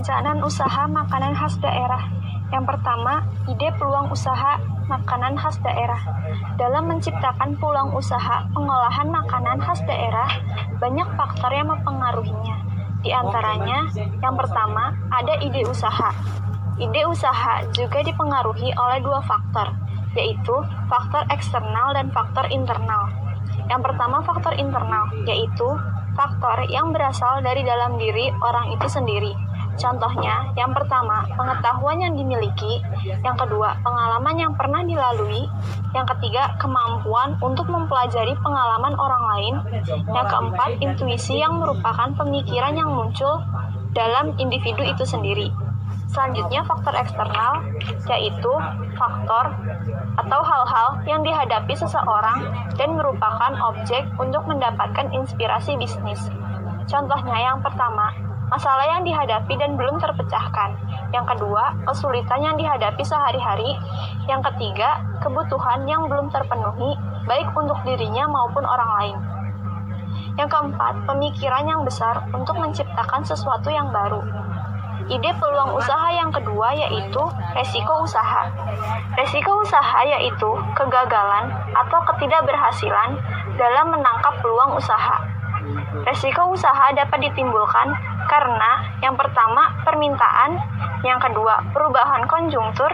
Perencanaan usaha makanan khas daerah. Yang pertama, ide peluang usaha makanan khas daerah. Dalam menciptakan peluang usaha pengolahan makanan khas daerah, banyak faktor yang mempengaruhinya. Di antaranya, yang pertama, ada ide usaha. Ide usaha juga dipengaruhi oleh dua faktor, yaitu faktor eksternal dan faktor internal. Yang pertama, faktor internal, yaitu faktor yang berasal dari dalam diri orang itu sendiri. Contohnya, yang pertama, pengetahuan yang dimiliki, yang kedua, pengalaman yang pernah dilalui, yang ketiga, kemampuan untuk mempelajari pengalaman orang lain, yang keempat, intuisi yang merupakan pemikiran yang muncul dalam individu itu sendiri. Selanjutnya, faktor eksternal, yaitu faktor atau hal-hal yang dihadapi seseorang dan merupakan objek untuk mendapatkan inspirasi bisnis. Contohnya, yang pertama, masalah yang dihadapi dan belum terpecahkan. Yang kedua, kesulitan yang dihadapi sehari-hari. Yang ketiga, kebutuhan yang belum terpenuhi, baik untuk dirinya maupun orang lain. Yang keempat, pemikiran yang besar untuk menciptakan sesuatu yang baru. Ide peluang usaha yang kedua yaitu resiko usaha. Resiko usaha yaitu kegagalan atau ketidakberhasilan dalam menangkap peluang usaha. Resiko usaha dapat ditimbulkan karena yang pertama permintaan, yang kedua perubahan konjungtur,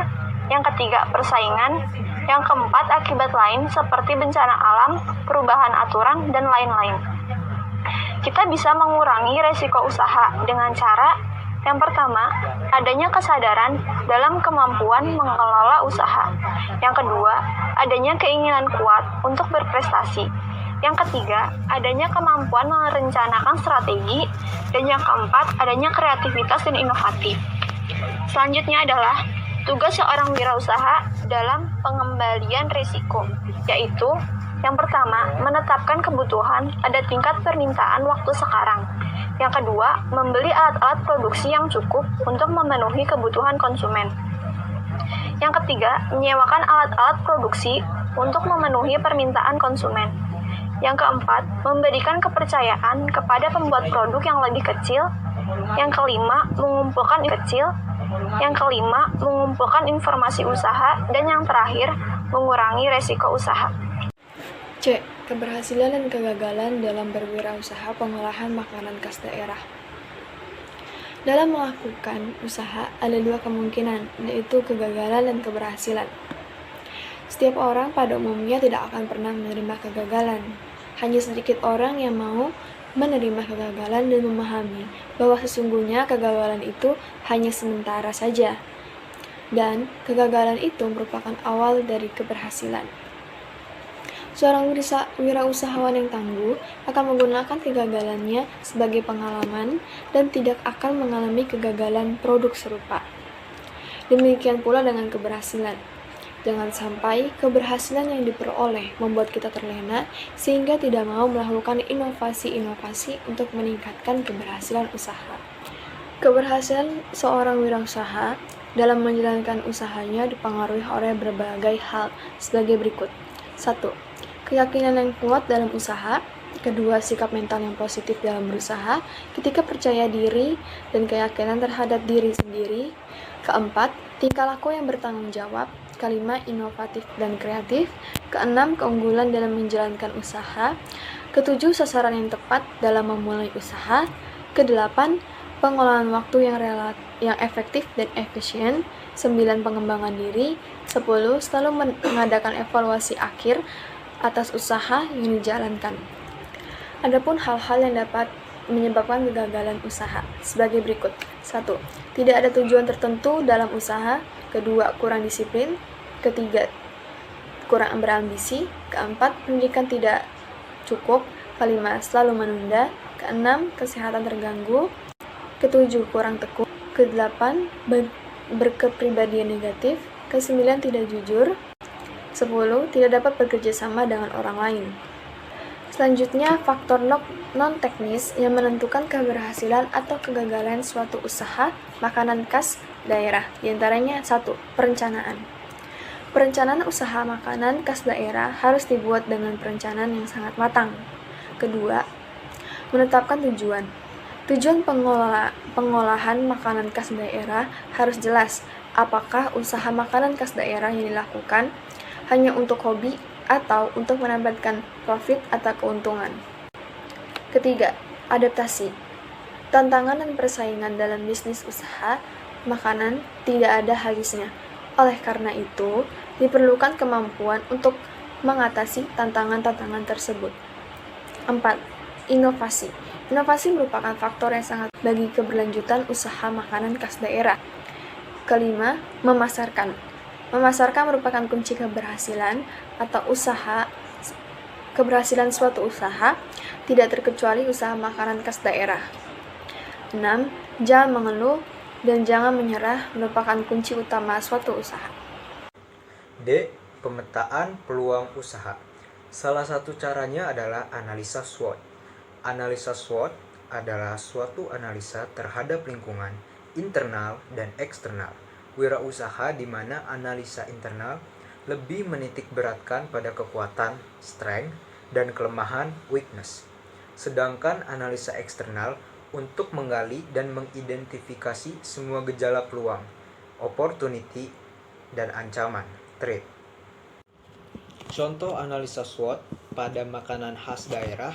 yang ketiga persaingan, yang keempat akibat lain seperti bencana alam, perubahan aturan, dan lain-lain. Kita bisa mengurangi resiko usaha dengan cara yang pertama, adanya kesadaran dalam kemampuan mengelola usaha. Yang kedua, adanya keinginan kuat untuk berprestasi. Yang ketiga, adanya kemampuan merencanakan strategi. Dan yang keempat, adanya kreativitas dan inovatif. Selanjutnya adalah tugas seorang wirausaha dalam pengembalian risiko, yaitu yang pertama, menetapkan kebutuhan pada tingkat permintaan waktu sekarang. Yang kedua, membeli alat-alat produksi yang cukup untuk memenuhi kebutuhan konsumen. Yang ketiga, menyewakan alat-alat produksi untuk memenuhi permintaan konsumen. Yang keempat, memberikan kepercayaan kepada pembuat produk yang lebih kecil. Yang kelima, mengumpulkan informasi usaha. Dan yang terakhir, mengurangi resiko usaha. C. Keberhasilan dan kegagalan dalam berwirausaha pengolahan makanan khas daerah. Dalam melakukan usaha, ada dua kemungkinan, yaitu kegagalan dan keberhasilan. Setiap orang pada umumnya tidak akan pernah menerima kegagalan. Hanya sedikit orang yang mau menerima kegagalan dan memahami bahwa sesungguhnya kegagalan itu hanya sementara saja. Dan kegagalan itu merupakan awal dari keberhasilan. Seorang wirausahawan yang tangguh akan menggunakan kegagalannya sebagai pengalaman dan tidak akan mengalami kegagalan produk serupa. Demikian pula dengan keberhasilan. Jangan sampai keberhasilan yang diperoleh membuat kita terlena sehingga tidak mau melakukan inovasi-inovasi untuk meningkatkan keberhasilan usaha. Keberhasilan seorang wirausaha dalam menjalankan usahanya dipengaruhi oleh berbagai hal sebagai berikut. 1. Keyakinan yang kuat dalam usaha. Kedua, sikap mental yang positif dalam berusaha. Ketiga, percaya diri dan keyakinan terhadap diri sendiri. Keempat, tingkah laku yang bertanggung jawab. Kelima, inovatif dan kreatif. Keenam, keunggulan dalam menjalankan usaha. Ketujuh, sasaran yang tepat dalam memulai usaha. Kedelapan, pengolahan waktu yang efektif dan efisien. 9, pengembangan diri. 10, selalu mengadakan evaluasi akhir atas usaha yang dijalankan. Adapun hal-hal yang dapat menyebabkan kegagalan usaha sebagai berikut. 1. Tidak ada tujuan tertentu dalam usaha. Kedua, kurang disiplin. Ketiga, kurang berambisi. Keempat, pendidikan tidak cukup. Kelima, selalu menunda. Keenam, kesehatan terganggu. Ketujuh, kurang tekun. Kedelapan, berkepribadian negatif. Kesembilan, tidak jujur. 10. Tidak dapat bekerja sama dengan orang lain. Selanjutnya, faktor non-teknis yang menentukan keberhasilan atau kegagalan suatu usaha makanan khas daerah. Di antaranya 1. Perencanaan. Perencanaan usaha makanan khas daerah harus dibuat dengan perencanaan yang sangat matang. Kedua, menetapkan tujuan. Tujuan pengolahan makanan khas daerah harus jelas. Apakah usaha makanan khas daerah yang dilakukan hanya untuk hobi atau untuk mendapatkan profit atau keuntungan? Ketiga, adaptasi. Tantangan dan persaingan dalam bisnis usaha makanan tidak ada habisnya. Oleh karena itu, diperlukan kemampuan untuk mengatasi tantangan-tantangan tersebut. 4. Inovasi. Inovasi merupakan faktor yang sangat bagi keberlanjutan usaha makanan khas daerah. Kelima, memasarkan. Memasarkan merupakan kunci keberhasilan atau keberhasilan suatu usaha, tidak terkecuali usaha makanan khas daerah. 6. Jangan mengeluh dan jangan menyerah merupakan kunci utama suatu usaha. D. Pemetaan peluang usaha. Salah satu caranya adalah analisa SWOT. Analisa SWOT adalah suatu analisa terhadap lingkungan internal dan eksternal wirausaha di mana analisa internal lebih menitik beratkan pada kekuatan strength dan kelemahan weakness. Sedangkan analisa eksternal untuk menggali dan mengidentifikasi semua gejala peluang, opportunity, dan ancaman, threat. Contoh analisa SWOT pada makanan khas daerah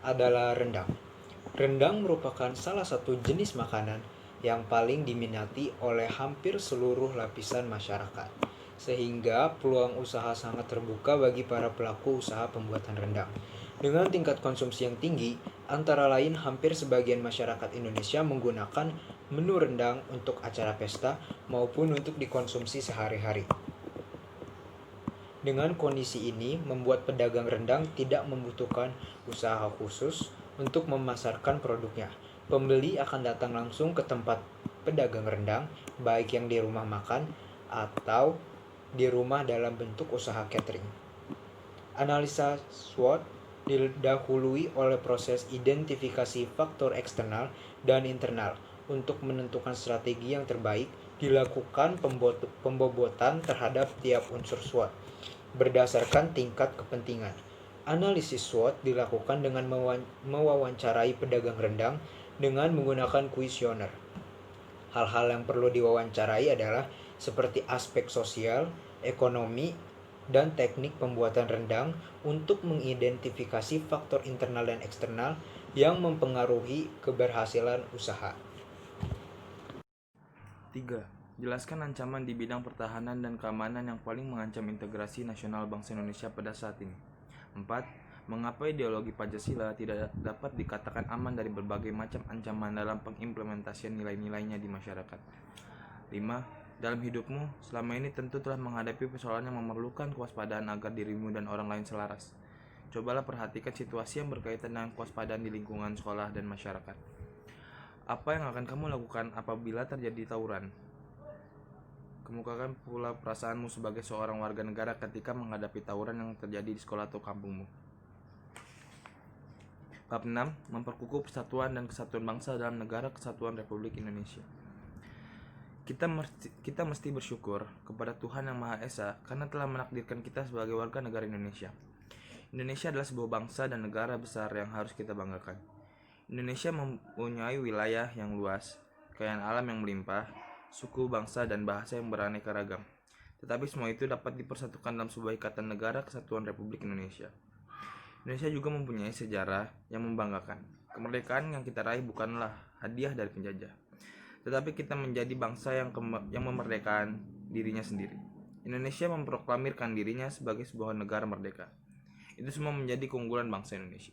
adalah rendang. Rendang merupakan salah satu jenis makanan yang paling diminati oleh hampir seluruh lapisan masyarakat, sehingga peluang usaha sangat terbuka bagi para pelaku usaha pembuatan rendang. Dengan tingkat konsumsi yang tinggi, antara lain hampir sebagian masyarakat Indonesia menggunakan menu rendang untuk acara pesta maupun untuk dikonsumsi sehari-hari. Dengan kondisi ini, membuat pedagang rendang tidak membutuhkan usaha khusus untuk memasarkan produknya. Pembeli akan datang langsung ke tempat pedagang rendang, baik yang di rumah makan atau di rumah dalam bentuk usaha catering. Analisa SWOT didahului oleh proses identifikasi faktor eksternal dan internal. Untuk menentukan strategi yang terbaik, dilakukan pembobotan terhadap tiap unsur SWOT berdasarkan tingkat kepentingan. Analisis SWOT dilakukan dengan mewawancarai pedagang rendang dengan menggunakan kuesioner. Hal-hal yang perlu diwawancarai adalah seperti aspek sosial, ekonomi, dan teknik pembuatan rendang untuk mengidentifikasi faktor internal dan eksternal yang mempengaruhi keberhasilan usaha. 3. Jelaskan ancaman di bidang pertahanan dan keamanan yang paling mengancam integrasi nasional bangsa Indonesia pada saat ini. 4. Mengapa ideologi Pancasila tidak dapat dikatakan aman dari berbagai macam ancaman dalam pengimplementasian nilai-nilainya di masyarakat. 5. Dalam hidupmu, selama ini tentu telah menghadapi persoalan yang memerlukan kewaspadaan agar dirimu dan orang lain selaras. Cobalah perhatikan situasi yang berkaitan dengan kewaspadaan di lingkungan sekolah dan masyarakat. Apa yang akan kamu lakukan apabila terjadi tawuran? Kemukakan pula perasaanmu sebagai seorang warga negara ketika menghadapi tawuran yang terjadi di sekolah atau kampungmu. Bab 6. Memperkukuh persatuan dan kesatuan bangsa dalam negara kesatuan Republik Indonesia. Kita mesti bersyukur kepada Tuhan Yang Maha Esa karena telah menakdirkan kita sebagai warga negara Indonesia. Indonesia adalah sebuah bangsa dan negara besar yang harus kita banggakan. Indonesia mempunyai wilayah yang luas, kekayaan alam yang melimpah, suku, bangsa, dan bahasa yang beraneka ragam. Tetapi semua itu dapat dipersatukan dalam sebuah ikatan negara kesatuan Republik Indonesia. Indonesia juga mempunyai sejarah yang membanggakan. Kemerdekaan yang kita raih bukanlah hadiah dari penjajah, tetapi kita menjadi bangsa yang memerdekakan dirinya sendiri. Indonesia memproklamirkan dirinya sebagai sebuah negara merdeka. Itu semua menjadi keunggulan bangsa Indonesia.